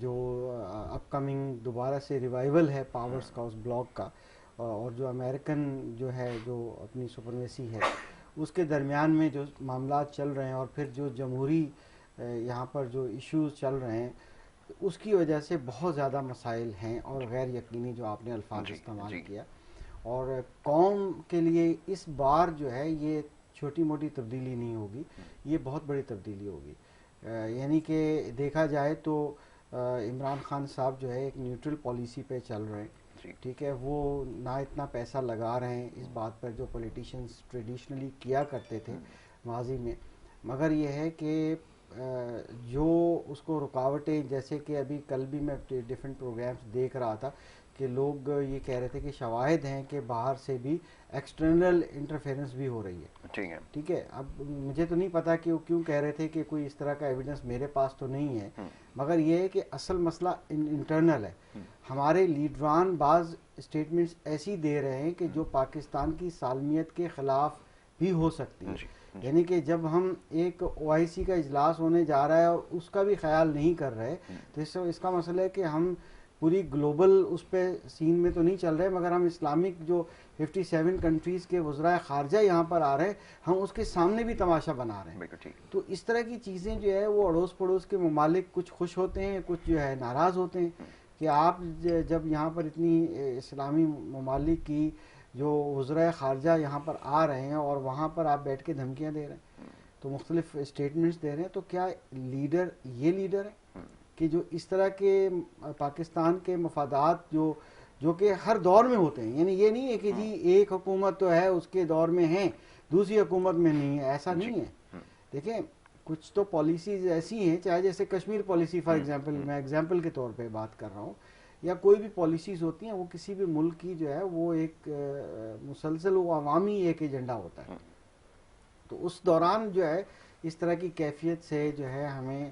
جو اپ کمنگ دوبارہ سے ریوائول ہے پاورز کا اس بلاک کا، اور جو امریکن جو ہے جو اپنی سپرمیسی ہے اس کے درمیان میں جو معاملات چل رہے ہیں، اور پھر جو جمہوری یہاں پر جو ایشوز چل رہے ہیں، اس کی وجہ سے بہت زیادہ مسائل ہیں اور غیر یقینی جو آپ نے الفاظ جی استعمال جی کیا. اور قوم کے لیے اس بار جو ہے یہ چھوٹی موٹی تبدیلی نہیں ہوگی، یہ بہت بڑی تبدیلی ہوگی. یعنی کہ دیکھا جائے تو عمران خان صاحب جو ہے ایک نیوٹرل پالیسی پہ چل رہے ہیں. جی ٹھیک ہے، وہ نہ اتنا پیسہ لگا رہے ہیں اس بات پر جو پولیٹیشینز ٹریڈیشنلی کیا کرتے تھے ماضی میں، مگر یہ ہے کہ جو اس کو رکاوٹیں، جیسے کہ ابھی کل بھی میں ڈیفرنٹ پروگرامز دیکھ رہا تھا کہ لوگ یہ کہہ رہے تھے کہ شواہد ہیں کہ باہر سے بھی ایکسٹرنل انٹرفیرنس بھی ہو رہی ہے. ٹھیک ہے. ٹھیک ہے، اب مجھے تو نہیں پتا کہ وہ کیوں کہہ رہے تھے کہ کوئی اس طرح کا ایویڈنس میرے پاس تو نہیں ہے، مگر یہ ہے کہ اصل مسئلہ انٹرنل ہے. ہمارے لیڈران بعض اسٹیٹمنٹس ایسی دے رہے ہیں کہ جو پاکستان کی سالمیت کے خلاف بھی ہو سکتی ہے. یعنی کہ جب ہم ایک او آئی سی کا اجلاس ہونے جا رہا ہے اور اس کا بھی خیال نہیں کر رہے، تو اس کا مسئلہ ہے کہ ہم پوری گلوبل اس پہ سین میں تو نہیں چل رہے، مگر ہم اسلامک جو 57 کنٹریز کے وزرائے خارجہ یہاں پر آ رہے ہیں، ہم اس کے سامنے بھی تماشا بنا رہے ہیں. تو اس طرح کی چیزیں جو ہے وہ اڑوس پڑوس کے ممالک کچھ خوش ہوتے ہیں، کچھ جو ہے ناراض ہوتے ہیں کہ آپ جب یہاں پر اتنی اسلامی ممالک کی جو وزرائے خارجہ یہاں پر آ رہے ہیں اور وہاں پر آپ بیٹھ کے دھمکیاں دے رہے ہیں، تو مختلف اسٹیٹمنٹس دے رہے ہیں، تو کیا لیڈر یہ لیڈر ہے کہ جو اس طرح کے پاکستان کے مفادات جو کہ ہر دور میں ہوتے ہیں، یعنی یہ نہیں ہے کہ جی ایک حکومت تو ہے اس کے دور میں ہیں دوسری حکومت میں نہیں ہے، ایسا نہیں ہے. دیکھیں کچھ تو پالیسیز ایسی ہیں، چاہے جیسے کشمیر پالیسی فار ایگزامپل، میں ایگزامپل کے طور پہ بات کر رہا ہوں، یا کوئی بھی پالیسیز ہوتی ہیں، وہ کسی بھی ملک کی جو ہے وہ ایک مسلسل و عوامی ایک ایجنڈا ہوتا ہے. تو اس دوران جو ہے اس طرح کی کیفیت سے جو ہے ہمیں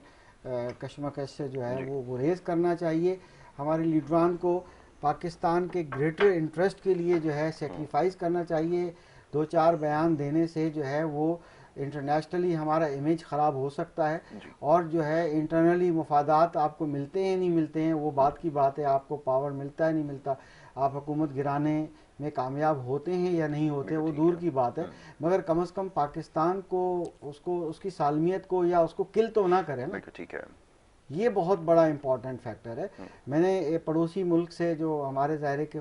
کشمکش سے جو ہے وہ گریز کرنا چاہیے. ہمارے لیڈران کو پاکستان کے گریٹر انٹرسٹ کے لیے جو ہے سیکریفائز کرنا چاہیے. دو چار بیان دینے سے جو ہے وہ انٹرنیشنلی ہمارا امیج خراب ہو سکتا ہے، اور جو ہے انٹرنلی مفادات آپ کو ملتے ہیں نہیں ملتے ہیں وہ بات کی بات ہے، آپ کو پاور ملتا ہے نہیں ملتا، آپ حکومت گرانے میں کامیاب ہوتے ہیں یا نہیں ہوتے وہ دور کی بات ہے، مگر کم از کم پاکستان کو اس کی سالمیت کو یا اس کو کل تو نہ کرے نا. ٹھیک ہے. یہ بہت بڑا امپورٹنٹ فیکٹر ہے. میں نے پڑوسی ملک سے جو ہمارے ظاہرے کے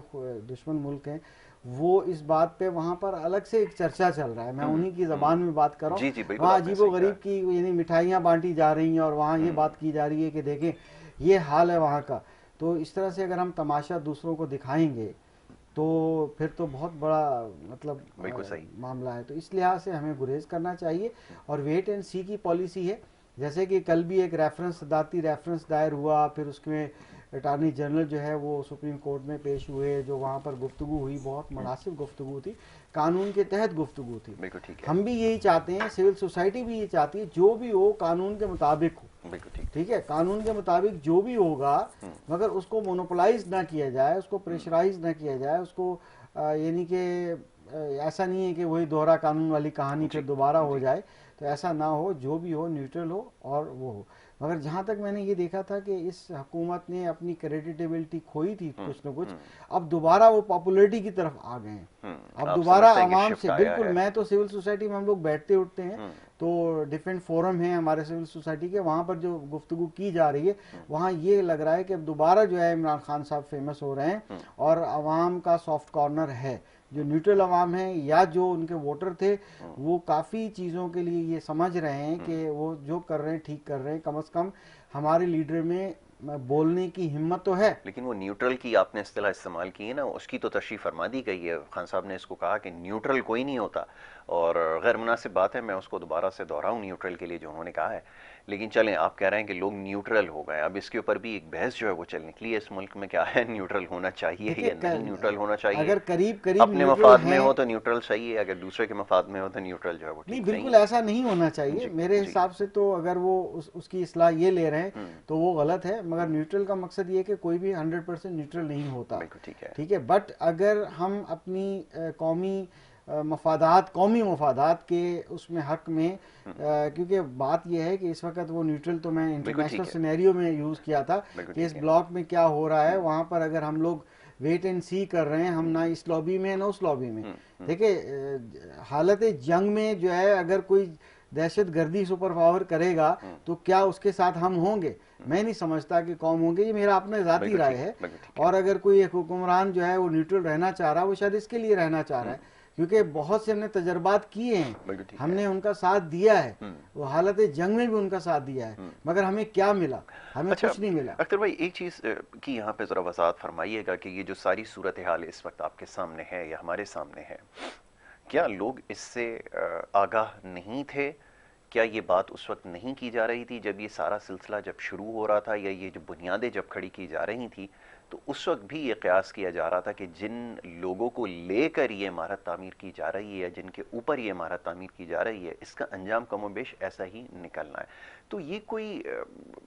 دشمن ملک ہیں، وہ اس بات پہ وہاں پر الگ سے ایک چرچا چل رہا ہے، میں انہی کی زبان میں بات کر رہا ہوں. وہاں عجیب و غریب کی یعنی مٹھائیاں بانٹی جا رہی ہیں اور وہاں یہ بات کی جا رہی ہے کہ دیکھیں یہ حال ہے وہاں کا. تو اس طرح سے اگر ہم تماشا دوسروں کو دکھائیں گے تو پھر تو بہت بڑا مطلب معاملہ ہے. تو اس لحاظ سے ہمیں گریز کرنا چاہیے اور ویٹ اینڈ سی کی پالیسی ہے. جیسے کہ کل بھی ایک صدارتی ریفرنس دائر ہوا، پھر اس میں اٹارنی جنرل جو ہے وہ سپریم کورٹ میں پیش ہوئے، جو وہاں پر گفتگو ہوئی بہت مناسب گفتگو تھی، قانون کے تحت گفتگو تھی. ہم بھی یہی چاہتے ہیں، سول سوسائٹی بھی یہ چاہتی ہے، جو بھی ہو قانون کے مطابق ہو. ٹھیک ہے، قانون کے مطابق جو بھی ہوگا، مگر اس کو مونوپلائز نہ کیا جائے، اس کو پریشرائز نہ کیا جائے، اس کو یعنی کہ ایسا نہیں ہے کہ وہی دوہرا قانون والی کہانی پھر دوبارہ ہو جائے. تو ایسا نہ ہو، جو بھی ہو نیوٹرل ہو اور وہ ہو. مگر جہاں تک میں نے یہ دیکھا تھا کہ اس حکومت نے اپنی کریڈیٹیبلٹی کھوئی تھی کچھ نہ کچھ، اب دوبارہ وہ پاپولیرٹی کی طرف آ گئے ہیں. اب دوبارہ عوام سے بالکل، میں تو سول سوسائٹی میں ہم لوگ بیٹھتے اٹھتے ہیں تو ڈیفرنٹ فورم ہیں ہمارے سول سوسائٹی کے، وہاں پر جو گفتگو کی جا رہی ہے وہاں یہ لگ رہا ہے کہ اب دوبارہ جو ہے عمران خان صاحب فیمس ہو رہے ہیں اور عوام کا سافٹ کارنر ہے. جو نیوٹرل عوام ہیں یا جو ان کے ووٹر تھے وہ کافی چیزوں کے لیے یہ سمجھ رہے ہیں کہ وہ جو کر رہے ہیں ٹھیک کر رہے ہیں. کم از کم ہمارے لیڈر میں بولنے کی ہمت تو ہے. لیکن وہ نیوٹرل کی آپ نے اصطلاح استعمال کی ہے نا، اس کی تو تشریح فرما دی گئی ہے. خان صاحب نے اس کو کہا کہ نیوٹرل کوئی نہیں ہوتا، اور غیر مناسب بات ہے میں اس کو دوبارہ سے دہراؤں نیوٹرل کے لیے جو انہوں نے کہا ہے. لیکن چلیں، آپ کہہ رہے ہیں کہ لوگ نیوٹرل ہو گئے، اب اس کے اوپر بھی ایک بحث جو ہے وہ چل نکلی ہے اس ملک میں، کیا ہے نیوٹرل ہونا چاہیے یا نہیں نیوٹرل ہونا چاہیے. اگر قریب اپنے مفاد میں ہو تو نیوٹرل صحیح ہے، اگر دوسرے کے مفاد میں ہو تو نیوٹرل جو ہے وہ ٹھیک نہیں. بالکل ایسا نہیں ہونا چاہیے میرے حساب سے. تو اگر وہ اس کی اصلاح یہ لے رہے ہیں تو وہ غلط ہے، مگر نیوٹرل کا مقصد یہ کہ کوئی بھی 100% نیوٹرل نہیں ہوتا. ٹھیک ہے، بٹ اگر ہم اپنی قومی مفادات، قومی مفادات کے اس میں حق میں، کیونکہ بات یہ ہے کہ اس وقت وہ نیوٹرل تو میں انٹرنیشنل سینیریو میں یوز کیا تھا کہ اس بلاک میں کیا ہو رہا ہے، وہاں پر اگر ہم لوگ ویٹ اینڈ سی کر رہے ہیں، ہم نہ اس لابی میں نہ اس لابی میں. دیکھیں حالت جنگ میں جو ہے اگر کوئی دہشت گردی سپر پاور کرے گا تو کیا اس کے ساتھ ہم ہوں گے؟ میں نہیں سمجھتا کہ قوم ہوں گے، یہ میرا اپنا ذاتی رائے ہے. اور اگر کوئی ایک حکمران جو ہے وہ نیوٹرل رہنا چاہ رہا ہے، وہ شاید اس کے لیے رہنا چاہ رہا ہے کیونکہ بہت سے ہم نے تجربات کیے ہیں، ہم نے ان کا ساتھ دیا ہے، وہ حالت جنگ میں بھی ان کا ساتھ دیا ہے، مگر ہمیں کیا ملا؟ ہمیں کچھ نہیں ملا. اختر بھائی ایک چیز کی یہاں پہ ذرا وضاحت فرمائیے گا کہ یہ جو ساری صورتحال اس وقت آپ کے سامنے ہے یا ہمارے سامنے ہے، کیا لوگ اس سے آگاہ نہیں تھے؟ کیا یہ بات اس وقت نہیں کی جا رہی تھی جب یہ سارا سلسلہ جب شروع ہو رہا تھا، یا یہ جو بنیادیں جب کھڑی کی جا رہی تھی تو اس وقت بھی یہ قیاس کیا جا رہا تھا کہ جن لوگوں کو لے کر یہ عمارت تعمیر کی جا رہی ہے یا جن کے اوپر یہ عمارت تعمیر کی جا رہی ہے، اس کا انجام کم و بیش ایسا ہی نکلنا ہے؟ تو یہ کوئی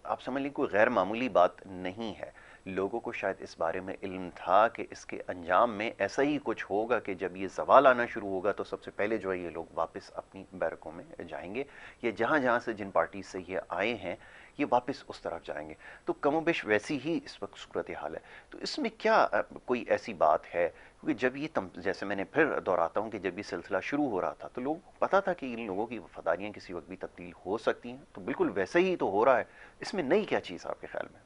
آپ سمجھ لیں کوئی غیر معمولی بات نہیں ہے. لوگوں کو شاید اس بارے میں علم تھا کہ اس کے انجام میں ایسا ہی کچھ ہوگا کہ جب یہ زوال آنا شروع ہوگا تو سب سے پہلے جو ہے یہ لوگ واپس اپنی بیرکوں میں جائیں گے، یا جہاں جہاں سے جن پارٹی سے یہ آئے ہیں یہ واپس اس طرف جائیں گے. تو کم و بیش ویسی ہی اس وقت صورتحال ہے. تو اس میں کیا کوئی ایسی بات ہے؟ کیونکہ جب یہ جیسے میں نے پھر دہراتا ہوں کہ جب یہ سلسلہ شروع ہو رہا تھا تو لوگ پتا تھا کہ ان لوگوں کی وفاداریاں کسی وقت بھی تبدیل ہو سکتی ہیں، تو بالکل ویسے ہی تو ہو رہا ہے. اس میں نئی کیا چیز آپ کے خیال میں؟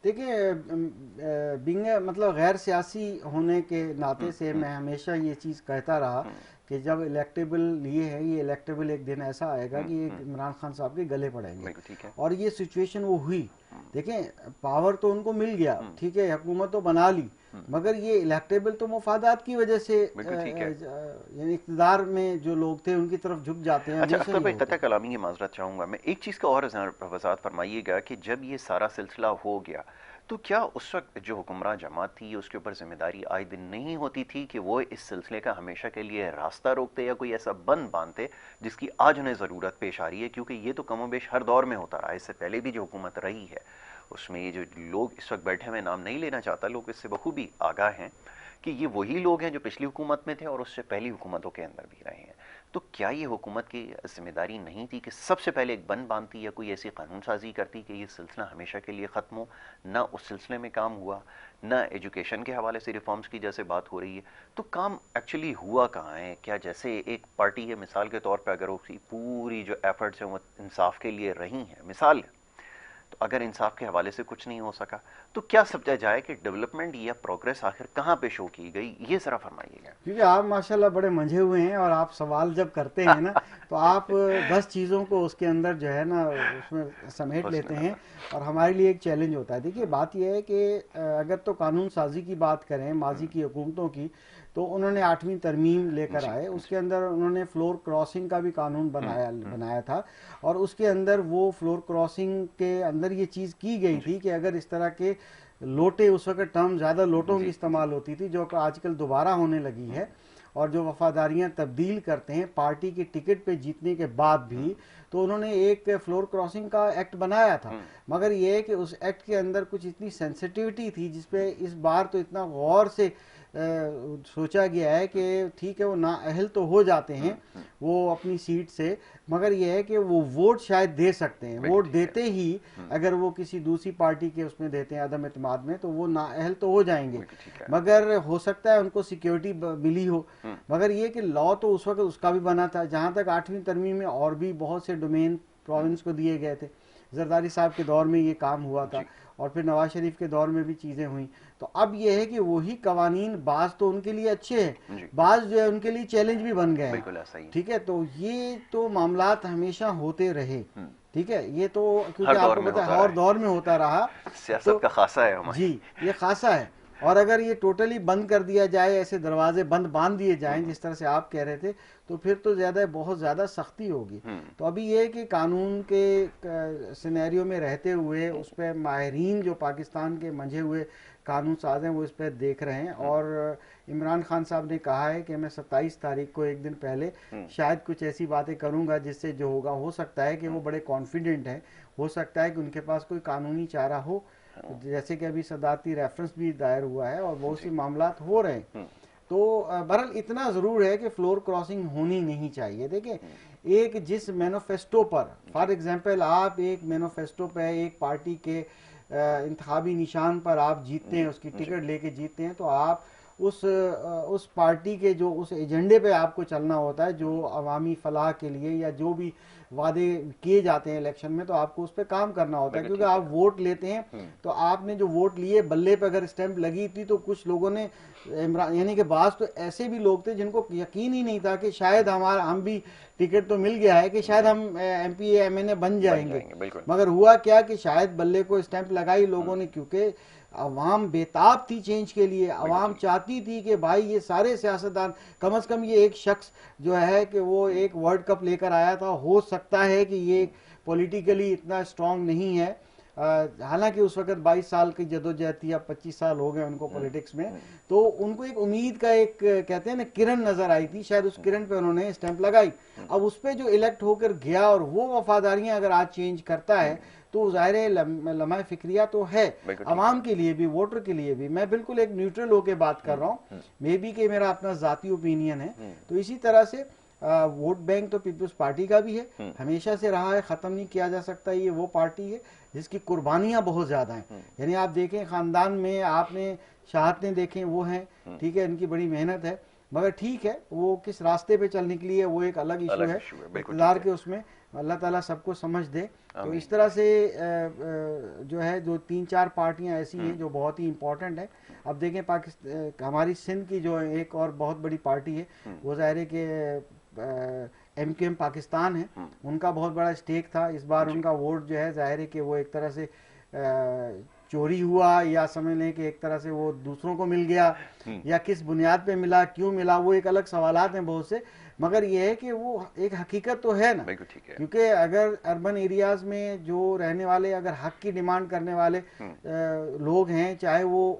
دیکھیں مطلب غیر سیاسی ہونے کے ناطے سے میں ہمیشہ یہ چیز کہتا رہا کہ جب الیکٹیبل یہ ہے، یہ الیکٹیبل ایک دن ایسا آئے گا کہ یہ عمران خان صاحب کے گلے پڑیں گے، اور یہ سچویشن وہ ہوئی. دیکھیں پاور تو ان کو مل گیا، ٹھیک ہے، حکومت تو بنا لی، مگر یہ الیکٹیبل تو مفادات کی وجہ سے یعنی اقتدار میں جو لوگ تھے ان کی طرف جھک جاتے ہیں. اچھا اختر بھائی قطع کلامی کی معذرت چاہوں گا میں، ایک چیز کا اور وضاحت فرمائیے گا کہ جب یہ سارا سلسلہ ہو گیا تو کیا اس وقت جو حکمراں جماعت تھی اس کے اوپر ذمہ داری عائد نہیں ہوتی تھی کہ وہ اس سلسلے کا ہمیشہ کے لیے راستہ روکتے یا کوئی ایسا بند باندھتے جس کی آج انہیں ضرورت پیش آ رہی ہے؟ کیونکہ یہ تو کم و بیش ہر دور میں ہوتا رہا ہے، اس سے پہلے بھی جو حکومت رہی ہے اس میں یہ جو لوگ اس وقت بیٹھے ہوئے نام نہیں لینا چاہتا، لوگ اس سے بخوبی آگاہ ہیں کہ یہ وہی لوگ ہیں جو پچھلی حکومت میں تھے اور اس سے پہلی حکومتوں کے اندر بھی رہے ہیں. تو کیا یہ حکومت کی ذمہ داری نہیں تھی کہ سب سے پہلے ایک بند باندھتی یا کوئی ایسی قانون سازی کرتی کہ یہ سلسلہ ہمیشہ کے لیے ختم ہو؟ نہ اس سلسلے میں کام ہوا، نہ ایجوکیشن کے حوالے سے ریفارمز کی جیسے بات ہو رہی ہے. تو کام ایکچولی ہوا کہاں ہے؟ کیا جیسے ایک پارٹی ہے مثال کے طور پہ اگر اس کی پوری جو ایفرٹس ہیں وہ انصاف کے لیے رہی ہیں، مثال ہے، تو اگر انصاف کے حوالے سے کچھ نہیں ہو سکا تو کیا سمجھا جائے کہ ڈیولپمنٹ یا پروگریس آخر کہاں پہ شو کی گئی؟ یہ ذرا فرمائیے گا. کیونکہ آپ ماشاءاللہ بڑے منجھے ہوئے ہیں اور آپ سوال جب کرتے ہیں نا تو آپ 10 چیزوں کو اس کے اندر جو ہے نا اس میں سمیٹ لیتے ہیں اور ہمارے لیے ایک چیلنج ہوتا ہے. دیکھیے بات یہ ہے کہ اگر تو قانون سازی کی بات کریں ماضی کی حکومتوں کی، تو انہوں نے 8ویں ترمیم لے کر آئے، اس کے اندر انہوں نے فلور کراسنگ کا بھی قانون بنایا تھا، اور اس کے اندر وہ فلور کراسنگ کے اندر یہ چیز کی گئی تھی کہ اگر اس طرح کے لوٹے، اس وقت ٹرم زیادہ لوٹوں کی استعمال ہوتی تھی جو کہ آج کل دوبارہ ہونے لگی ہے، اور جو وفاداریاں تبدیل کرتے ہیں پارٹی کی ٹکٹ پہ جیتنے کے بعد بھی، تو انہوں نے ایک فلور کراسنگ کا ایکٹ بنایا تھا. مگر یہ ہے کہ اس ایکٹ کے اندر کچھ اتنی سینسٹیوٹی تھی جس پہ اس بار تو اتنا غور سے سوچا گیا ہے کہ ٹھیک ہے وہ نااہل تو ہو جاتے ہیں وہ اپنی سیٹ سے، مگر یہ ہے کہ وہ ووٹ شاید دے سکتے ہیں، ووٹ دیتے ہی اگر وہ کسی دوسری پارٹی کے اس میں دیتے ہیں عدم اعتماد میں تو وہ نااہل تو ہو جائیں گے، مگر ہو سکتا ہے ان کو سیکیورٹی ملی ہو. مگر یہ کہ لا تو اس وقت اس کا بھی بنا تھا. جہاں تک 8ویں ترمیم میں اور بھی بہت سے ڈومین پروونس کو دیے گئے تھے، زرداری صاحب کے دور میں یہ کام ہوا تھا اور پھر نواز شریف کے دور میں بھی چیزیں ہوئیں. تو اب یہ ہے کہ وہی قوانین بعض تو ان کے لیے اچھے ہیں، بعض جو ہے ان کے لیے چیلنج بھی بن گئے ہیں. ٹھیک ہے، تو یہ تو معاملات ہمیشہ ہوتے رہے، ٹھیک ہے، یہ تو کیونکہ آپ کو پتا ہے ہر دور میں ہوتا رہا، سیاست کا خاصہ ہے ہمارا. جی یہ خاصہ ہے. اور اگر یہ ٹوٹلی بند کر دیا جائے، ایسے دروازے باندھ دیے جائیں جس طرح سے آپ کہہ رہے تھے، تو پھر تو بہت زیادہ سختی ہوگی. تو ابھی یہ ہے کہ قانون کے سینیریو میں رہتے ہوئے اس پہ ماہرین جو پاکستان کے منجھے ہوئے قانون ساز ہیں وہ اس پہ دیکھ رہے ہیں. اور عمران خان صاحب نے کہا ہے کہ میں 27 تاریخ کو ایک دن پہلے شاید کچھ ایسی باتیں کروں گا جس سے جو ہوگا، ہو سکتا ہے کہ وہ بڑے کانفیڈنٹ ہیں، ہو سکتا ہے کہ ان کے پاس کوئی قانونی چارہ ہو، جیسے کہ ابھی صدارتی ریفرنس بھی دائر ہوا ہے اور بہت سی معاملات ہو رہے ہیں. تو بہرحال اتنا ضرور ہے کہ فلور کراسنگ ہونی نہیں چاہیے. دیکھیں ایک جس مینوفیسٹو پر فار ایگزامپل آپ ایک مینوفیسٹو پہ ایک پارٹی کے انتخابی نشان پر آپ جیتتے ہیں, اس کی ٹکٹ لے کے جیتتے ہیں, تو آپ اس پارٹی کے جو اس ایجنڈے پہ آپ کو چلنا ہوتا ہے جو عوامی فلاح کے لیے یا جو بھی وعدے کیے جاتے ہیں الیکشن میں, تو آپ کو اس پہ کام کرنا ہوتا ہے. کیونکہ آپ ووٹ لیتے ہیں تو آپ نے جو ووٹ لیے بلے پہ اگر اسٹیمپ لگی تھی تو کچھ لوگوں نے یعنی کہ بعض تو ایسے بھی لوگ تھے جن کو یقین ہی نہیں تھا کہ شاید ہم بھی ٹکٹ تو مل گیا ہے کہ شاید ہم M P A M N A بن جائیں گے, مگر ہوا کیا کہ شاید بلے کو اسٹیمپ لگائی لوگوں نے, کیونکہ عوام بیتاب تھی چینج کے لیے. عوام چاہتی تھی کہ بھائی یہ سارے سیاستدان, کم از کم یہ ایک شخص جو ہے کہ وہ ایک ورلڈ کپ لے کر آیا تھا, ہو سکتا ہے کہ یہ پولیٹیکلی اتنا اسٹرانگ نہیں ہے, حالانکہ اس وقت 22 سال کی جدوجہد تھی, اب 25 سال ہو گئے ان کو پولیٹکس میں, تو ان کو ایک امید کا ایک کہتے ہیں نا کرن نظر آئی تھی, شاید اس کرن پہ انہوں نے اسٹیمپ لگائی. اب اس پہ جو الیکٹ ہو کر گیا اور وہ وفاداریاں اگر آج چینج کرتا ہے تو ظاہر لمحہ فکریہ تو ہے عوام کے لیے بھی, ووٹر کے لیے بھی. میں بالکل ایک نیوٹرل ہو کے بات کر رہا ہوں, مے بی کہ میرا اپنا ذاتی اوپینین ہے. تو اسی طرح سے ووٹ بینک تو پیپلز پارٹی کا بھی ہے, ہمیشہ سے رہا ہے, ختم نہیں کیا جا سکتا. یہ وہ پارٹی ہے جس کی قربانیاں بہت زیادہ ہیں. یعنی آپ دیکھیں خاندان میں آپ نے شہادتیں دیکھیں وہ ہیں, ٹھیک ہے, ان کی بڑی محنت ہے, مگر ٹھیک ہے وہ کس راستے پہ چل نکلی ہے وہ ایک الگ ایشو ہے, اقتدار کے اس میں اللہ تعالیٰ سب کو سمجھ دے. تو اس طرح سے جو ہے جو 3-4 پارٹیاں ایسی ہیں جو بہت ہی امپورٹنٹ ہیں. اب دیکھیں ہماری سندھ کی جو ایک اور بہت بڑی پارٹی ہے وہ ظاہر ہے کہ ایم کیو ایم پاکستان ہے, ان کا بہت بڑا اسٹیک تھا. اس بار ان کا ووٹ جو ہے ظاہر ہے کہ وہ ایک طرح سے چوری ہوا, یا سمجھ لیں کہ ایک طرح سے وہ دوسروں کو مل گیا, یا کس بنیاد پہ ملا, کیوں ملا, وہ ایک الگ سوالات ہیں بہت سے. مگر یہ ہے کہ وہ ایک حقیقت تو ہے نا, کیونکہ اگر اربن ایریاز میں جو رہنے والے اگر حق کی ڈیمانڈ کرنے والے لوگ ہیں, چاہے وہ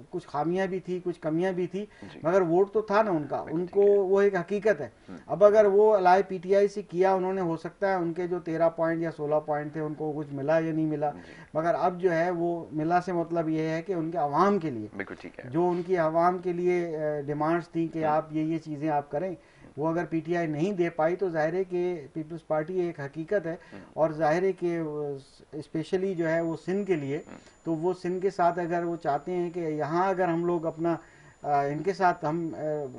کچھ خامیاں بھی تھی کچھ کمیاں بھی تھی, مگر ووٹ تو تھا نا ان کا, ان کو وہ ایک حقیقت ہے. اب اگر وہ الائے پی ٹی آئی سے کیا انہوں نے, ہو سکتا ہے ان کے جو 13 پوائنٹ یا 16 پوائنٹ تھے ان کو کچھ ملا یا نہیں ملا, مگر اب جو ہے وہ ملا سے مطلب یہ ہے کہ ان کے عوام کے لیے جو ان کی عوام کے لیے ڈیمانڈز تھیں کہ آپ یہ چیزیں آپ کریں, وہ اگر پی ٹی آئی نہیں دے پائی تو ظاہر ہے کہ پیپلز پارٹی ایک حقیقت ہے. اور ظاہر ہے کہ اسپیشلی جو ہے وہ سندھ کے لیے, تو وہ سندھ کے ساتھ اگر وہ چاہتے ہیں کہ یہاں اگر ہم لوگ اپنا ان کے ساتھ ہم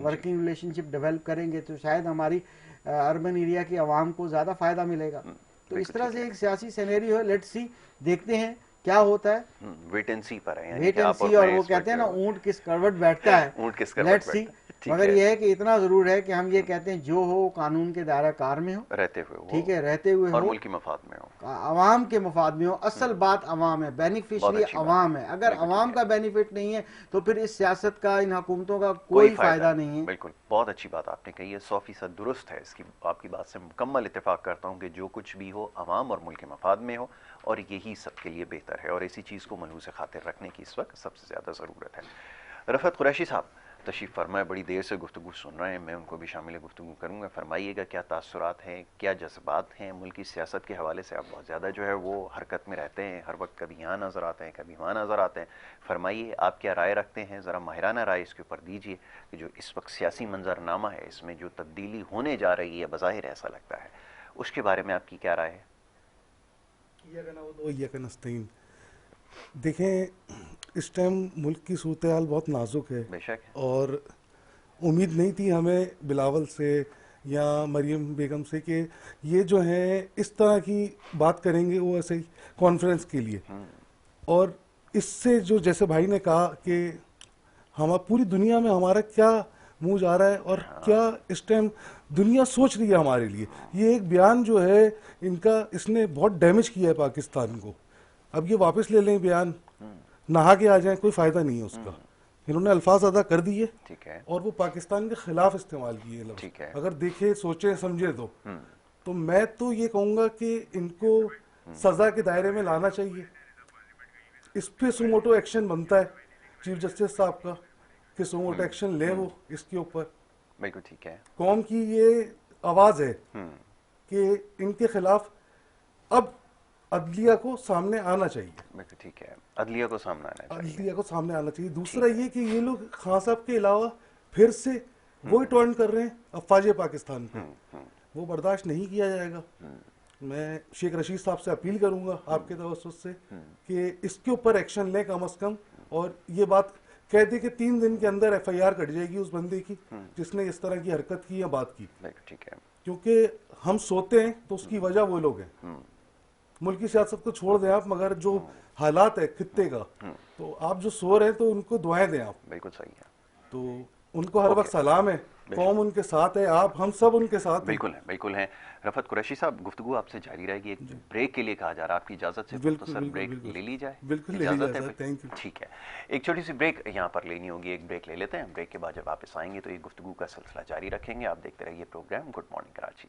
ورکنگ ریلیشن شپ ڈیولپ کریں گے تو شاید ہماری اربن ایریا کی عوام کو زیادہ فائدہ ملے گا. تو اس طرح سے ایک سیاسی سینیریو ہے, لیٹس سی, دیکھتے ہیں کیا ہوتا ہے, ویٹ اینڈ سی پر ہے, ویٹ اینڈ سی. اور وہ کہتے ہیں نا اونٹ کس کروٹ بیٹھتا ہے, لیٹس سی. مگر یہ ہے کہ اتنا ضرور ہے کہ ہم یہ کہتے ہیں جو ہو قانون کے دائرہ کار میں ہو, رہتے ہوئے, ٹھیک ہے, رہتے ہوئے اور ہو, ملکی مفاد میں ہو, عوام کے مفاد میں ہو. اصل بات عوام ہے, بینیفیشری عوام ہے. اگر عوام کا بینیفٹ نہیں ہے تو پھر اس سیاست کا, ان حکومتوں کا کوئی فائدہ نہیں ہے. بالکل, بہت اچھی بات آپ نے کہی ہے, 100% درست ہے. اس کی آپ کی بات سے مکمل اتفاق کرتا ہوں کہ جو کچھ بھی ہو عوام اور ملک کے مفاد میں ہو, اور یہی سب کے لیے بہتر ہے, اور اسی چیز کو ملحوظ خاطر رکھنے کی اس وقت سب سے زیادہ ضرورت ہے. رفعت قریشی صاحب تشریف فرمائے, بڑی دیر سے گفتگو سن رہے ہیں, میں ان کو بھی شامل گفتگو کروں گا. فرمائیے گا کیا تاثرات ہیں, کیا جذبات ہیں ملکی سیاست کے حوالے سے. آپ بہت زیادہ جو ہے وہ حرکت میں رہتے ہیں, ہر وقت کبھی یہاں نظر آتے ہیں کبھی وہاں نظر آتے ہیں. فرمائیے آپ کیا رائے رکھتے ہیں, ذرا ماہرانہ رائے اس کے اوپر دیجیے کہ جو اس وقت سیاسی منظرنامہ ہے اس میں جو تبدیلی ہونے جا رہی ہے, بظاہر ایسا لگتا ہے, اس کے بارے میں آپ کی کیا رائے ہے؟ دیکھیں اس ٹائم ملک کی صورتحال بہت نازک ہے, بے شک, اور امید نہیں تھی ہمیں بلاول سے یا مریم بیگم سے کہ یہ جو ہیں اس طرح کی بات کریں گے وہ ایسے ہی کانفرنس کے لیے. اور اس سے جو جیسے بھائی نے کہا کہ ہم پوری دنیا میں ہمارا کیا منہ جا رہا ہے اور کیا اس ٹائم دنیا سوچ رہی ہے ہمارے لیے, یہ ایک بیان جو ہے ان کا, اس نے بہت ڈیمیج کیا ہے پاکستان کو. اب یہ واپس لے لیں بیان, نہا کے آ جائیں, کوئی فائدہ نہیں ہے اس کا. انہوں نے الفاظ ادا کر دیے اور وہ پاکستان کے خلاف استعمال کیے لفظ. اگر دیکھیں سوچیں سمجھیں تو میں تو یہ کہوں گا کہ ان کو سزا کے دائرے میں لانا چاہیے. اس پہ سوموٹو ایکشن بنتا ہے چیف جسٹس صاحب کا کہ سوموٹو ایکشن لیں وہ اس کے اوپر. بالکل ٹھیک ہے, قوم کی یہ آواز ہے کہ ان کے خلاف اب عدلیہ کو سامنے آنا چاہیے. بالکل ٹھیک ہے, عدلیہ کو سامنے آنا چاہیے, عدلیہ کو سامنے آنا چاہیے. دوسرا یہ کہ یہ لوگ خان صاحب کے علاوہ پھر سے وہی ٹرن کر رہے ہیں افواج پاکستان پہ. وہ برداشت نہیں کیا جائے گا. میں شیخ رشید صاحب سے اپیل کروں گا آپ کے توسط سے کہ اس کے اوپر ایکشن لیں کم از کم, اور یہ بات کہہ دے کہ 3 دن کے اندر ایف آئی آر کٹ جائے گی اس بندے کی جس نے اس طرح کی حرکت کی یا بات کی. ٹھیک ہے, کیونکہ ہم سوتے ہیں تو اس کی وجہ وہ لوگ ہیں. ملکی سیاست کو چھوڑ دیں آپ, مگر جو حالات ہے خطے کا, تو آپ جو سو رہے ہیں تو ان کو دعائیں دیں آپ. بالکل صحیح ہے. تو ان کو ہر وقت سلام ہے, قوم ان کے ساتھ ہے, آپ ہم سب ان کے ساتھ ہیں. بالکل ہیں. رفعت قریشی صاحب, گفتگو آپ سے جاری رہے گی. ایک بریک کے لیے کہا جا رہا ہے, آپ کی اجازت سے مختصر بریک لے لی جائے؟ بالکل لے لی جائے, تھینک یو. ٹھیک ہے, ایک چھوٹی سی بریک یہاں پر لینی ہوگی, ایک بریک لے لیتے ہیں. بریک کے بعد جب واپس آئیں گے تو یہ گفتگو کا سلسلہ جاری رکھیں گے. آپ دیکھتے رہیے program good morning Karachi.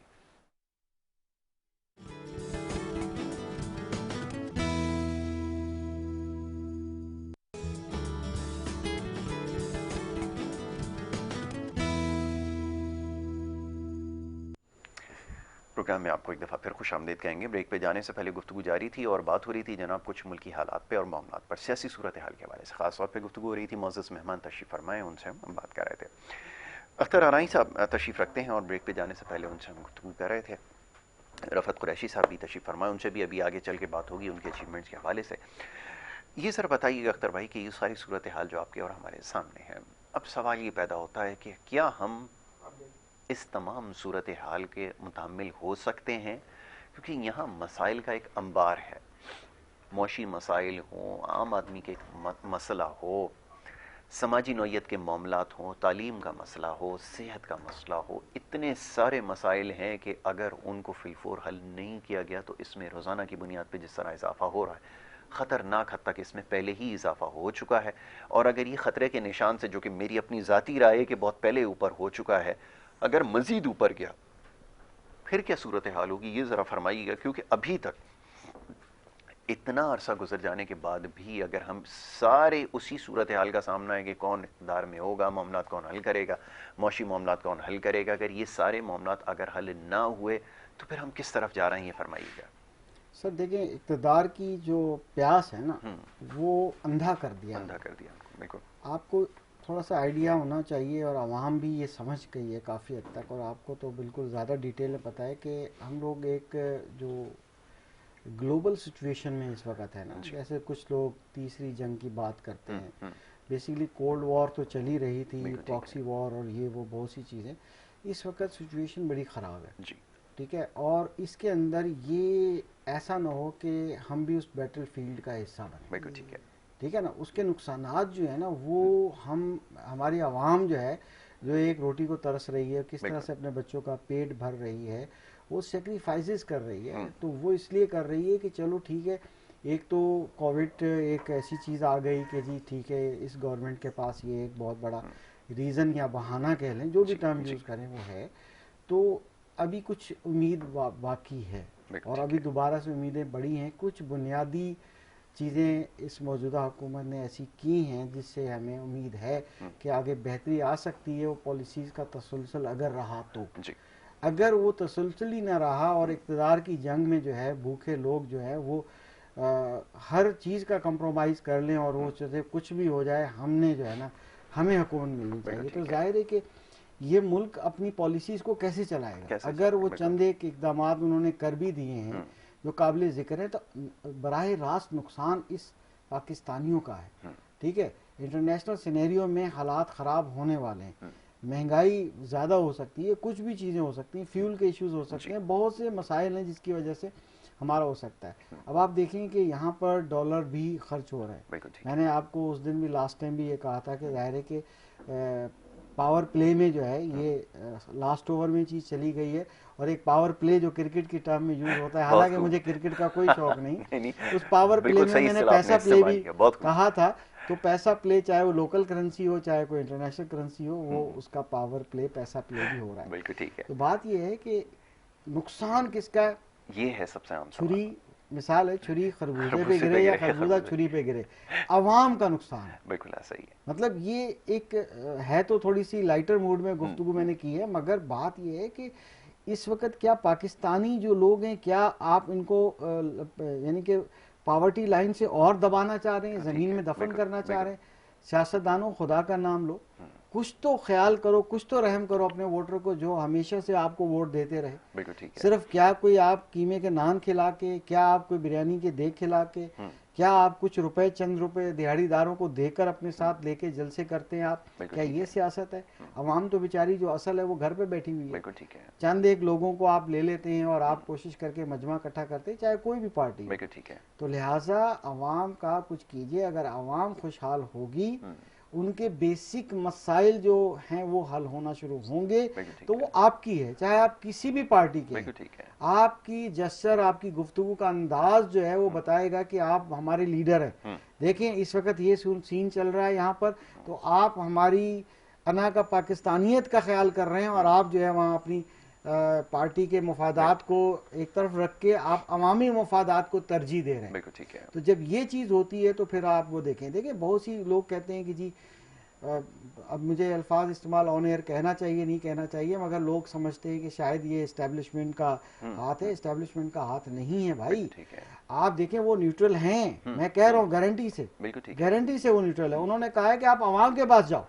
Program میں آپ کو ایک دفعہ پھر خوش آمدید کہیں گے. بریک پہ جانے سے پہلے گفتگو جاری تھی اور بات ہو رہی تھی جناب کچھ ملکی حالات پہ اور معاملات پر, سیاسی صورتحال کے حوالے سے خاص طور پہ گفتگو ہو رہی تھی. معزز مہمان تشریف فرمائے, ان سے ہم بات کر رہے تھے. اختر ارائیں صاحب تشریف رکھتے ہیں اور بریک پہ جانے سے پہلے ان سے ہم گفتگو کر رہے تھے. رفعت قریشی صاحب بھی تشریف فرمائے, ان سے بھی ابھی آگے چل کے بات ہوگی ان کے اچیومنٹس کے حوالے سے. یہ سر بتائیے اختر بھائی کہ یہ ساری صورتحال جو آپ کے اور ہمارے سامنے ہے, اب سوال یہ پیدا ہوتا ہے کہ کیا ہم اس تمام صورتحال کے متحمل ہو سکتے ہیں؟ کیونکہ یہاں مسائل کا ایک انبار ہے. معاشی مسائل ہوں, عام آدمی کے مسئلہ ہو, سماجی نوعیت کے معاملات ہوں, تعلیم کا مسئلہ ہو, صحت کا مسئلہ ہو, اتنے سارے مسائل ہیں کہ اگر ان کو فی الفور حل نہیں کیا گیا تو اس میں روزانہ کی بنیاد پہ جس طرح اضافہ ہو رہا ہے, خطرناک حد تک اس میں پہلے ہی اضافہ ہو چکا ہے. اور اگر یہ خطرے کے نشان سے, جو کہ میری اپنی ذاتی رائے ہے کہ بہت پہلے اوپر ہو چکا ہے, اگر مزید اوپر گیا پھر کیا صورتحال ہوگی, یہ ذرا فرمائیے گا. کیونکہ ابھی تک اتنا عرصہ گزر جانے کے بعد بھی اگر ہم سارے اسی صورتحال کا سامنا ہے کہ کون اقتدار میں ہوگا, معاملات کون حل کرے گا, معاشی معاملات کون حل کرے گا, اگر یہ سارے معاملات اگر حل نہ ہوئے تو پھر ہم کس طرف جا رہے ہیں, یہ فرمائیے گا. سر دیکھیں, اقتدار کی جو پیاس ہے نا وہ اندھا کر دیا. بالکل. آپ کو تھوڑا سا آئیڈیا ہونا چاہیے, اور عوام بھی یہ سمجھ گئی ہے کافی حد تک, اور آپ کو تو بالکل زیادہ ڈیٹیل میں پتہ ہے کہ ہم لوگ ایک جو گلوبل سچویشن میں اس وقت ہے نا, جیسے کچھ لوگ تیسری جنگ کی بات کرتے ہیں, بیسیکلی کولڈ وار تو چلی رہی تھی, پراکسی وار اور یہ وہ بہت سی چیزیں. اس وقت سچویشن بڑی خراب ہے, ٹھیک ہے, اور اس کے اندر یہ ایسا نہ ہو کہ ہم بھی اس بیٹل فیلڈ کا حصہ بنیں. ٹھیک ہے نا, اس کے نقصانات جو ہیں نا وہ ہماری عوام جو ہے, جو ایک روٹی کو ترس رہی ہے, کس طرح سے اپنے بچوں کا پیٹ بھر رہی ہے, وہ سیکریفائسز کر رہی ہے. تو وہ اس لیے کر رہی ہے کہ چلو ٹھیک ہے, ایک تو کووڈ ایک ایسی چیز آ گئی کہ جی ٹھیک ہے, اس گورنمنٹ کے پاس یہ ایک بہت بڑا ریزن یا بہانہ کہہ لیں, جو بھی ٹرم یوز کریں وہ ہے. تو ابھی کچھ امید باقی ہے, اور ابھی دوبارہ سے امیدیں بڑی ہیں. کچھ بنیادی چیزیں اس موجودہ حکومت نے ایسی کی ہیں جس سے ہمیں امید ہے کہ آگے بہتری آ سکتی ہے. وہ پالیسیز کا تسلسل اگر رہا تو, اگر وہ تسلسل ہی نہ رہا اور اقتدار کی جنگ میں جو ہے بھوکے لوگ جو ہے وہ ہر چیز کا کمپرومائز کر لیں اور وہ چیزیں کچھ بھی ہو جائے, ہم نے جو ہے نا ہمیں حکومت ملنی چاہیے, تو ظاہر ہے کہ یہ ملک اپنی پالیسیز کو کیسے چلائے گا؟ اگر وہ چند ایک اقدامات انہوں نے کر بھی دیے ہیں جو قابل ذکر ہے, تو براہ راست نقصان اس پاکستانیوں کا ہے. ٹھیک ہے, انٹرنیشنل سینیریو میں حالات خراب ہونے والے ہیں, مہنگائی زیادہ ہو سکتی ہے, کچھ بھی چیزیں ہو سکتی ہیں, فیول کے ایشوز ہو سکتے ہیں, بہت سے مسائل ہیں جس کی وجہ سے ہمارا ہو سکتا ہے. اب آپ دیکھیں کہ یہاں پر ڈالر بھی خرچ ہو رہا ہے. میں نے آپ کو اس دن بھی لاسٹ ٹائم بھی یہ کہا تھا کہ ظاہر ہے کہ پاور پلے میں جو ہے یہ لاسٹ اوور میں چیز چلی گئی ہے, اور ایک پاور پلے جو کرکٹ کی ٹرم میں یوز ہوتا ہے, حالانکہ مجھے کرکٹ کا کوئی شوق نہیں, اس پاور پلے میں نے پیسہ پلے بھی کہا تھا. تو پیسہ پلے چاہے وہ لوکل کرنسی ہو چاہے کوئی انٹرنیشنل کرنسی ہو, وہ اس کا پاور پلے پیسہ پلے بھی ہو رہا ہے. بالکل ٹھیک ہے. تو بات یہ ہے کہ نقصان کس کا ہے, یہ ہے سب سے عام چھری مثال ہے, چھری خربوزے پہ گرے یا خربوزہ چھری پہ گرے, عوام کا نقصان ہے. بالکل صحیح ہے. مطلب یہ ایک ہے تو تھوڑی سی لائٹر موڈ میں گفتگو میں نے کی ہے, مگر بات یہ ہے کہ اس وقت کیا پاکستانی جو لوگ ہیں, کیا آپ ان کو یعنی کہ پاورٹی لائن سے اور دبانا چاہ رہے ہیں, زمین میں دفن کرنا چاہ رہے ہیں؟ سیاستدانوں خدا کا نام لو, کچھ تو خیال کرو, کچھ تو رحم کرو اپنے ووٹر کو جو ہمیشہ سے آپ کو ووٹ دیتے رہے. بالکل ٹھیک ہے. صرف کیا کوئی آپ قیمے کے نان کھلا کے, کیا آپ کوئی بریانی کے دیگ کھلا کے, کیا آپ کچھ روپے چند روپے دیہڑی داروں کو دے کر اپنے ساتھ لے کے جلسے کرتے ہیں آپ؟ کیا یہ سیاست ہے؟ عوام تو بیچاری جو اصل ہے وہ گھر پہ بیٹھی ہوئی ہے. بالکل ٹھیک ہے. چند ایک لوگوں کو آپ لے لیتے ہیں اور آپ کوشش کر کے مجمع اکٹھا کرتے ہیں, چاہے کوئی بھی پارٹی. بالکل ٹھیک ہے. تو لہٰذا عوام کا کچھ کیجئے. اگر عوام خوشحال ہوگی, ان کے بیسک مسائل جو ہیں وہ حل ہونا شروع ہوں گے, تو وہ آپ کی ہے, چاہے آپ کسی بھی پارٹی کے ہیں. آپ کی جسچر, آپ کی گفتگو کا انداز جو ہے وہ بتائے گا کہ آپ ہمارے لیڈر ہیں. دیکھیں اس وقت یہ سین چل رہا ہے یہاں پر, تو آپ ہماری انا کا پاکستانیت کا خیال کر رہے ہیں, اور آپ جو ہے وہاں اپنی پارٹی کے مفادات کو ایک طرف رکھ کے آپ عوامی مفادات کو ترجیح دے رہے ہیں. بالکل ٹھیک ہے. تو جب یہ چیز ہوتی ہے تو پھر آپ وہ دیکھیں. بہت سی لوگ کہتے ہیں کہ جی اب مجھے الفاظ استعمال آن ایئر کہنا چاہیے نہیں کہنا چاہیے, مگر لوگ سمجھتے ہیں کہ شاید یہ اسٹیبلشمنٹ کا ہاتھ ہے. اسٹیبلشمنٹ کا ہاتھ نہیں ہے بھائی. آپ دیکھیں وہ نیوٹرل ہیں, میں کہہ رہا ہوں گارنٹی سے, گارنٹی سے وہ نیوٹرل ہے. انہوں نے کہا ہے کہ آپ عوام کے پاس جاؤ,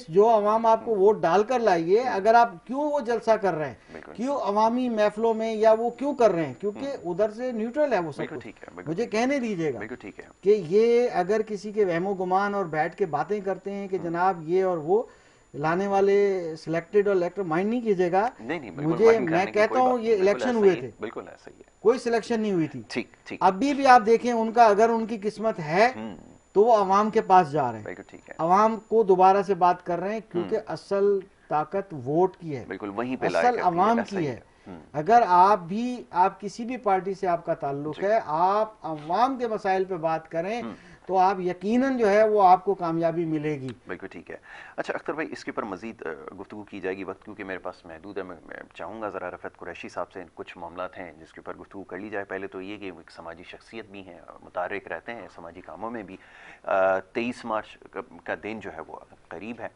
جو عوام آپ کو ووٹ ڈال کر لائیے. اگر آپ کیوں وہ جلسہ کر رہے ہیں, کیوں عوامی محفلوں میں, یا وہ کیوں کر رہے ہیں, کیونکہ ادھر سے نیوٹرل ہے وہ سب کچھ. مجھے کہنے دیجیے گا کہ یہ اگر کسی کے وہم و گمان اور بیٹھ کے باتیں کرتے ہیں کہ جناب یہ اور وہ لانے والے سلیکٹڈ اور الیکٹڈ, مائنڈ نہیں کیجیے گا مجھے. میں کہتا ہوں یہ الیکشن ہوئے تھے, بالکل ایسا ہی ہے, کوئی سلیکشن نہیں ہوئی تھی. ٹھیک. ابھی بھی آپ دیکھیں ان کا, اگر ان کی قسمت ہے تو وہ عوام کے پاس جا رہے ہیں, عوام کو دوبارہ سے بات کر رہے ہیں, کیونکہ اصل طاقت ووٹ کی ہے, اصل عوام کی ہے. اگر آپ کسی بھی پارٹی سے آپ کا تعلق ہے, آپ عوام کے مسائل پہ بات کریں تو آپ یقیناً جو ہے وہ آپ کو کامیابی ملے گی. بالکل ٹھیک ہے. اچھا اختر بھائی, اس کے اوپر مزید گفتگو کی جائے گی, وقت کیونکہ میرے پاس محدود ہے. میں چاہوں گا ذرا رفعت قریشی صاحب سے کچھ معاملات ہیں جس کے اوپر گفتگو کر لی جائے. پہلے تو یہ کہ ایک سماجی شخصیت بھی ہیں, متحرک رہتے ہیں سماجی کاموں میں بھی. 23 مارچ کا دن جو ہے وہ قریب ہے,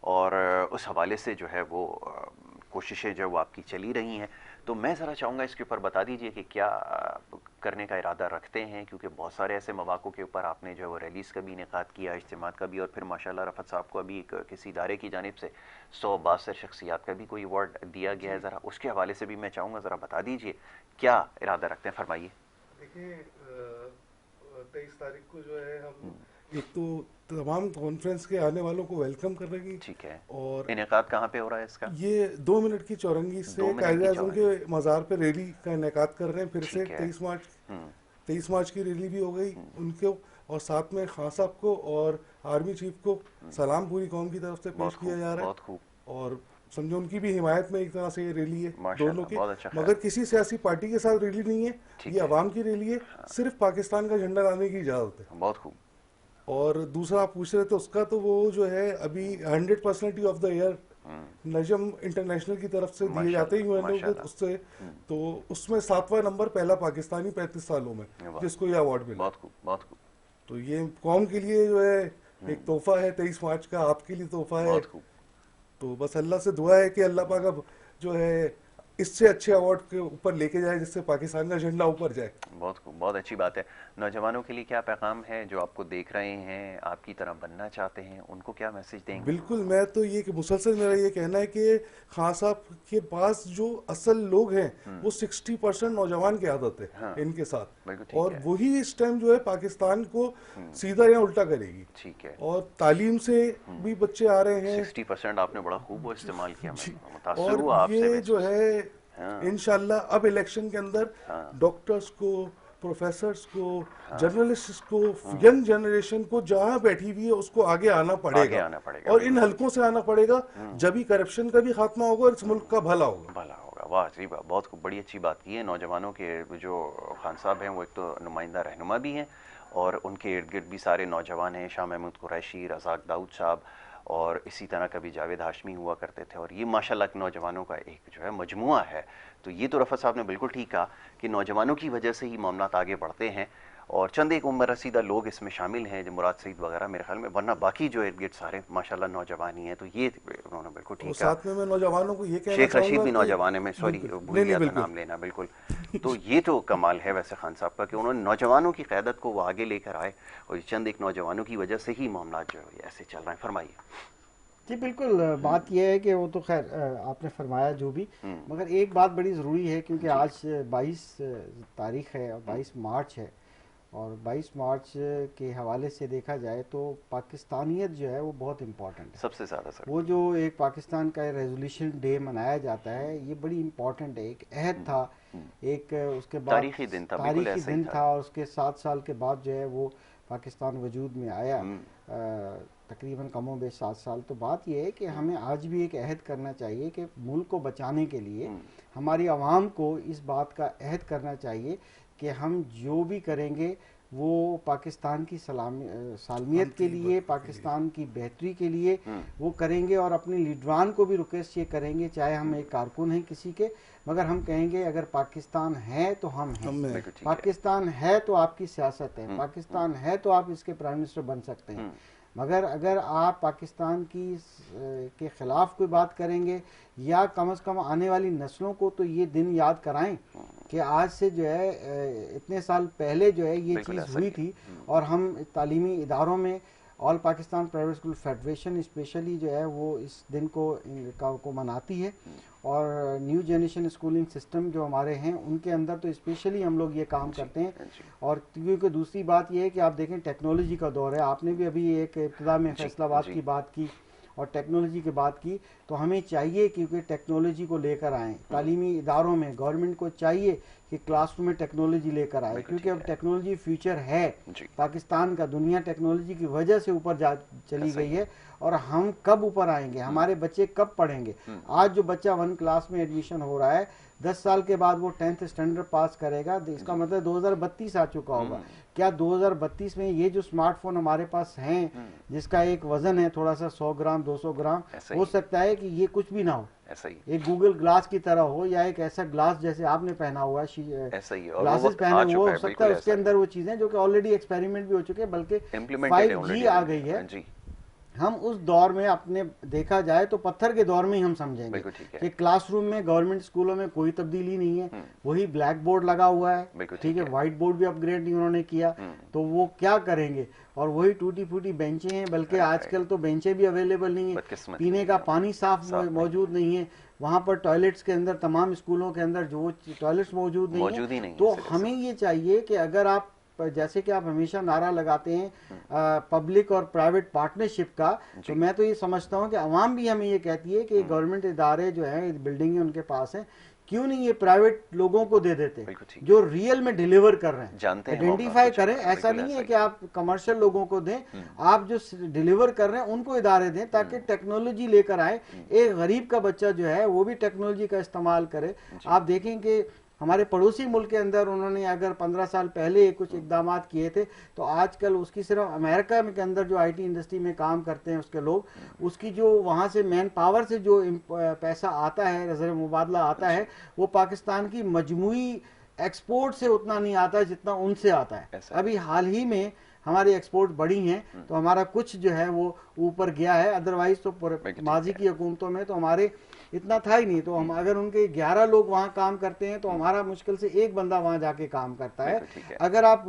اور اس حوالے سے جو ہے وہ کوششیں جو وہ آپ کی چلی رہی ہیں. تو میں ذرا چاہوں گا اس کے اوپر بتا دیجئے کہ کیا کرنے کا ارادہ رکھتے ہیں, کیونکہ بہت سارے ایسے مواقع کے اوپر آپ نے جو ہے وہ ریلیز کا بھی انعقاد کیا, اجتماعات کا بھی, اور پھر ماشاءاللہ رفعت صاحب کو ابھی کسی ادارے کی جانب سے 162 شخصیات کا بھی کوئی ایوارڈ دیا گیا ہے. ذرا اس کے حوالے سے بھی میں چاہوں گا ذرا بتا دیجئے کیا ارادہ رکھتے ہیں, فرمائیے. دیکھیں 23 تاریخ کو جو ہے ہم ایک تو تمام کانفرنس کے آنے والوں کو ویلکم کر رہے ہیں. ٹھیک ہے. اور انعقاد کہاں پہ ہو رہا ہے اس کا؟ یہ 2 منٹ کی چورنگی سے قائد اعظم کے مزار پہ ریلی کا انعقاد کر رہے ہیں. پھر سے 23 مارچ کی ریلی بھی ہو گئی ان کو, اور ساتھ میں خان صاحب کو اور آرمی چیف کو سلام پوری قوم کی طرف سے پیش کیا جا رہا ہے. اور سمجھو ان کی بھی حمایت میں ایک طرح سے یہ ریلی ہے دونوں کی, مگر کسی سیاسی پارٹی کے ساتھ ریلی نہیں ہے, یہ عوام کی ریلی ہے. صرف پاکستان کا جھنڈا لانے کی اجازت ہے. بہت خوب. اور دوسرا آپ پوچھ رہے تھے اس کا, تو وہ جو ہے ابھی 100 personality of the year Najam international کی طرف سے دیے جاتے ہی ہوئے لوگ اس سے, تو اس میں 7واں نمبر پہلا پاکستانی 35 سالوں میں جس کو یہ ایوارڈ ملا. بہت خوب, بہت خوب. تو یہ قوم کے لیے جو ہے ایک تحفہ ہے 23 مارچ کا, آپ کے لیے تحفہ ہے. تو بس اللہ سے دعا ہے کہ اللہ پاک اب جو ہے اس سے اچھے ایوارڈ کے اوپر لے کے جائے جس سے پاکستان کا جھنڈا اوپر جائے. بہت خوب, بہت اچھی بات ہے. نوجوانوں کے لیے کیا پیغام ہے جو آپ کو دیکھ رہے ہیں, آپ کی طرح بننا چاہتے ہیں, ان کو کیا میسج دیں گے؟ بالکل, میں تو یہ کہ مسلسل میرا یہ کہنا ہے کہ خان صاحب کے پاس جو اصل لوگ ہیں وہ 60% نوجوان کی عادت ہے ان کے ساتھ, اور وہی اس ٹائم جو ہے پاکستان کو سیدھا یا الٹا کرے گی. ٹھیک ہے. اور تعلیم سے بھی بچے آ رہے ہیں. 60% آپ نے بڑا خوب وہ استعمال کیا, اور یہ جو ہے انشاءاللہ اب الیکشن کے اندر ڈاکٹرز کو, پروفیسرز کو, جرنلسٹس کو, ینگ جنریشن کو جہاں بیٹھی ہوئی ہے اس کو آگے آنا پڑے گا, اور ان حلقوں سے آنا پڑے گا, جبھی کرپشن کا بھی خاتمہ ہوگا اور اس ملک کا بھلا ہوگا. واہ جی, بہت بڑی اچھی بات کی ہے. نوجوانوں کے جو خان صاحب ہیں وہ ایک تو نمائندہ رہنما بھی ہیں, اور ان کے ارد گرد بھی سارے نوجوان ہیں, شاہ محمود قریشی, رزاق داؤد صاحب, اور اسی طرح کبھی جاوید ہاشمی ہوا کرتے تھے, اور یہ ماشاءاللہ کے نوجوانوں کا ایک جو ہے مجموعہ ہے. تو یہ تو رفعت صاحب نے بالکل ٹھیک کہا کہ نوجوانوں کی وجہ سے ہی معاملات آگے بڑھتے ہیں, اور چند ایک عمر رسیدہ لوگ اس میں شامل ہیں, جو مراد سعید وغیرہ میرے خیال میں, ورنہ باقی جو ارد گرد سارے ماشاءاللہ نوجوان ہی ہیں. تو یہ انہوں نے بالکل ٹھیک کہا. ساتھ میں نوجوانوں کو یہ کہنا شیخ رشید بھی نوجوان ہے, میں سوری بھول گیا تھا نام لینا. بالکل. تو یہ تو کمال ہے ویسے خان صاحب کا کہ انہوں نے نوجوانوں کی قیادت کو وہ آگے لے کر آئے, اور چند ایک نوجوانوں کی وجہ سے ہی معاملات جو ہے ایسے چل رہے ہیں. فرمائیے. جی بالکل، بات یہ ہے کہ وہ تو خیر آپ نے فرمایا جو بھی، مگر ایک بات بڑی ضروری ہے کیونکہ آج 22 تاریخ ہے اور 22 مارچ ہے، اور 22 مارچ کے حوالے سے دیکھا جائے تو پاکستانیت جو ہے وہ بہت امپورٹنٹ ہے. سب سے زیادہ سر. وہ جو ایک پاکستان کا ریزولیوشن ڈے منایا جاتا ہے یہ بڑی امپورٹنٹ ہے، ایک عہد تھا، ایک اس کے بعد تاریخی دن تھا، بالکل تاریخی ایسا ہی دن تھا. تھا، اور اس کے 7 سال کے بعد جو ہے وہ پاکستان وجود میں آیا، تقریباً کم و بیش 7 سال. تو بات یہ ہے کہ ہمیں آج بھی ایک عہد کرنا چاہیے کہ ملک کو بچانے کے لیے ہماری عوام کو اس بات کا عہد کرنا چاہیے کہ ہم جو بھی کریں گے وہ پاکستان کی سالمیت کے لیے، پاکستان کی بہتری کے لیے وہ کریں گے، اور اپنے لیڈران کو بھی ریکویسٹ یہ کریں گے، چاہے ہم ایک کارکن ہیں کسی کے، مگر ہم کہیں گے اگر پاکستان ہے تو ہم ہیں، پاکستان ہے تو آپ کی سیاست ہے، پاکستان ہے تو آپ اس کے پرائم منسٹر بن سکتے ہیں. مگر اگر آپ پاکستان کی کے خلاف کوئی بات کریں گے یا کم از کم آنے والی نسلوں کو تو یہ دن یاد کرائیں کہ آج سے جو ہے اتنے سال پہلے جو ہے یہ چیز ہوئی تھی، اور ہم تعلیمی اداروں میں all Pakistan private school federation specially جو ہے وہ اس دن کو مناتی ہے، اور نیو جنریشن اسکولنگ سسٹم جو ہمارے ہیں ان کے اندر تو اسپیشلی ہم لوگ یہ کام کرتے ہیں. اور کیونکہ دوسری بات یہ ہے کہ آپ دیکھیں ٹیکنالوجی کا دور ہے، آپ نے بھی ابھی ایک ابتدا میں فیصل آباد کی بات کی اور ٹیکنالوجی کی بات کی، تو ہمیں چاہیے کیونکہ ٹیکنالوجی کو لے کر آئیں تعلیمی اداروں میں، گورنمنٹ کو چاہیے کہ کلاس روم میں ٹیکنالوجی لے کر آئے، کیونکہ اب ٹیکنالوجی فیوچر ہے پاکستان کا. دنیا ٹیکنالوجی کی وجہ سے اوپر چلی گئی ہے، اور ہم کب اوپر آئیں گے، ہمارے بچے کب پڑھیں گے. آج جو بچہ 1 کلاس میں ایڈمیشن ہو رہا ہے 10 سال کے بعد وہ 10th اسٹینڈرڈ پاس کرے گا، اس کا مطلب 2032 آ چکا ہوگا. کیا 2032 میں یہ جو اسمارٹ فون ہمارے پاس ہیں جس کا ایک وزن ہے تھوڑا سا 100 گرام 200 گرام، ہو سکتا ہے کہ یہ کچھ بھی نہ ہو، ایک گوگل گلاس کی طرح ہو، یا ایک ایسا گلاس جیسے آپ نے پہنا ہوا ہے گلاسز پہنے، وہ ہو سکتا ہے اس کے اندر وہ چیزیں جو کہ آلریڈی ایکسپیریمنٹ بھی ہو چکے ہیں، بلکہ 5G آ گئی ہے. ہم اس دور میں اپنے دیکھا جائے تو پتھر کے دور میں ہی ہم سمجھیں گے کہ کلاس روم میں گورنمنٹ اسکولوں میں کوئی تبدیلی نہیں ہے، وہی بلیک بورڈ لگا ہوا ہے، ٹھیک ہے، وائٹ بورڈ بھی اپ گریڈ نہیں انہوں نے کیا، تو وہ کیا کریں گے، اور وہی ٹوٹی پھوٹی بینچیں ہیں، بلکہ آج کل تو بینچیں بھی اویلیبل نہیں ہیں، پینے کا پانی صاف موجود نہیں ہے وہاں پر، ٹوائلٹس کے اندر تمام اسکولوں کے اندر جو ٹوائلٹس موجود نہیں ہیں. تو ہمیں یہ چاہیے کہ اگر آپ جیسے کہ آپ ہمیشہ نعرہ لگاتے ہیں پبلک اور پرائیویٹ پارٹنرشپ کا، تو میں تو یہ سمجھتا ہوں کہ عوام بھی ہمیں یہ کہتی ہے کہ گورنمنٹ ادارے جو ہیں بلڈنگیں ان کے پاس ہیں، کیوں نہیں یہ پرائیویٹ لوگوں کو دے دیتے جو ریئل میں ڈیلیور کر رہے ہیں، آئیڈینٹیفائی کریں. ایسا نہیں ہے کہ آپ کمرشل لوگوں کو دیں، آپ جو ڈیلیور کر رہے ہیں ان کو ادارے دیں تاکہ ٹیکنالوجی لے کر آئے، ایک غریب کا بچہ جو ہے وہ بھی ٹیکنالوجی کا استعمال کرے. آپ دیکھیں کہ ہمارے پڑوسی ملک کے اندر انہوں نے اگر 15 سال پہلے کچھ اقدامات کیے تھے تو آج کل اس کی صرف امریکہ کے اندر جو IT انڈسٹری میں کام کرتے ہیں اس کے لوگ، اس کی جو وہاں سے مین پاور سے جو پیسہ آتا ہے، ریزرو مبادلہ آتا ہے، وہ پاکستان کی مجموعی ایکسپورٹ سے اتنا نہیں آتا جتنا ان سے آتا ہے. ابھی حال ہی میں ہماری ایکسپورٹ بڑی ہیں تو ہمارا کچھ جو ہے وہ اوپر گیا ہے، ادروائز تو ماضی کی حکومتوں میں تو ہمارے اتنا تھا ہی نہیں. تو ہم اگر ان کے 11 لوگ وہاں کام کرتے ہیں تو ہمارا مشکل سے ایک بندہ وہاں جا کے کام کرتا ہے. اگر آپ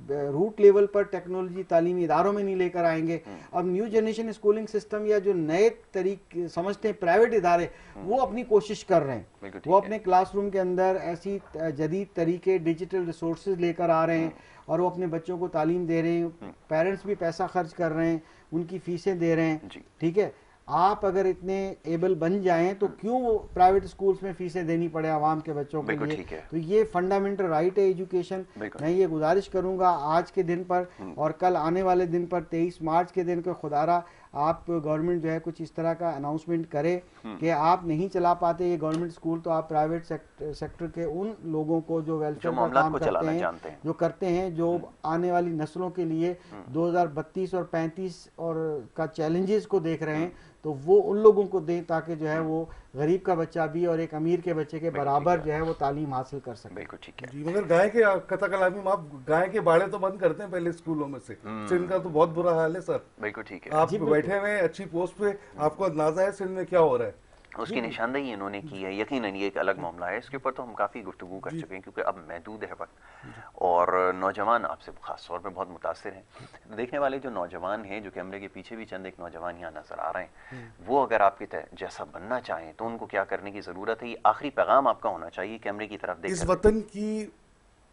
روٹ لیول پر ٹیکنالوجی تعلیمی اداروں میں نہیں لے کر آئیں گے، اب نیو جنریشن اسکولنگ سسٹم یا جو نئے طریقے سمجھتے ہیں پرائیویٹ ادارے، وہ اپنی کوشش کر رہے ہیں، وہ اپنے کلاس روم کے اندر ایسی جدید طریقے ڈیجیٹل ریسورسز لے کر آ رہے ہیں اور وہ اپنے بچوں کو تعلیم دے رہے ہیں، پیرنٹس بھی پیسہ خرچ کر رہے ہیں، ان کی فیسیں دے رہے ہیں. ٹھیک ہے، آپ اگر اتنے ایبل بن جائیں تو کیوں وہ پرائیویٹ اسکولز میں فیسیں دینی پڑے عوام کے بچوں کے لیے؟ تو یہ فنڈامنٹل رائٹ ہے ایجوکیشن. میں یہ گزارش کروں گا آج کے دن پر اور کل آنے والے دن پر 23 مارچ کے دن کو خدارہ آپ گورنمنٹ جو ہے کچھ اس طرح کا اناؤنسمنٹ کرے کہ آپ نہیں چلا پاتے یہ گورنمنٹ اسکول، تو آپ پرائیویٹ سیکٹر کے ان لوگوں کو جو ویلفیئر کا کام کرتے ہیں، جو کرتے ہیں، جو آنے والی نسلوں کے لیے 2032 اور 35 اور کا چیلنجز کو دیکھ رہے ہیں، تو وہ ان لوگوں کو دیں تاکہ جو ہے وہ غریب کا بچہ بھی اور ایک امیر کے بچے کے برابر جو ہے وہ تعلیم حاصل کر سکے. بالکل ٹھیک ہے. جی مگر گائے کے قطع کلامی آپ گائے کے باڑے تو بند کرتے ہیں پہلے اسکولوں میں سے، سندھ کا تو بہت برا حال ہے سر. بالکل ٹھیک ہے. آپ بیٹھے ہوئے اچھی پوسٹ پہ، آپ کو اندازہ ہے سندھ میں کیا ہو رہا ہے. اس کی نشاندہی انہوں نے کی ہے. یقیناً یہ ایک الگ معاملہ ہے, اس کے اوپر تو ہم کافی گفتگو کر چکے ہیں کیونکہ اب محدود ہے وقت, اور نوجوان آپ سے خاص طور پہ بہت متاثر ہیں. دیکھنے والے جو نوجوان ہیں, جو کیمرے کے پیچھے بھی چند ایک نوجوان یہاں نظر آ رہے ہیں, وہ اگر آپ کے جیسا بننا چاہیں تو ان کو کیا کرنے کی ضرورت ہے؟ یہ آخری پیغام آپ کا ہونا چاہیے کیمرے کی طرف دیکھ اس کر. وطن کی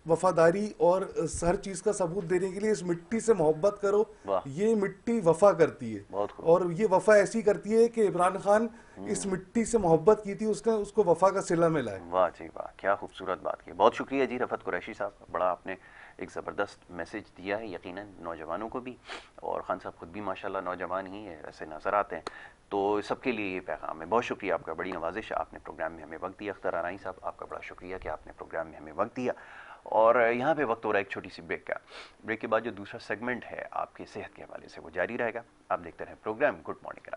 وفاداری اور ہر چیز کا ثبوت دینے کے لیے اس مٹی سے محبت کرو. واہ, یہ مٹی وفا کرتی ہے, بہت خوب. اور یہ وفا ایسی کرتی ہے کہ عمران خان اس مٹی سے محبت کی تھی, اس نے اس کو وفا کا صلہ ملا ہے. واہ جی واہ, کیا خوبصورت بات کی. بہت شکریہ جی رفعت قریشی صاحب, بڑا آپ نے ایک زبردست میسج دیا ہے یقیناً نوجوانوں کو بھی, اور خان صاحب خود بھی ماشاءاللہ نوجوان ہی ایسے نظر آتے ہیں, تو سب کے لیے یہ پیغام ہے. بہت شکریہ آپ کا, بڑی نوازش ہے, آپ نے پروگرام میں ہمیں وقت دیا. اختر ارائیں صاحب آپ کا بڑا شکریہ کہ آپ نے پروگرام میں ہمیں وقت دیا. اور یہاں پہ وقت ہو رہا ہے ایک چھوٹی سی بریک کا. بریک کے بعد جو دوسرا سیگمنٹ ہے آپ کی صحت کے حوالے سے وہ جاری رہے گا. آپ دیکھتے رہیں پروگرام گڈ مارننگ.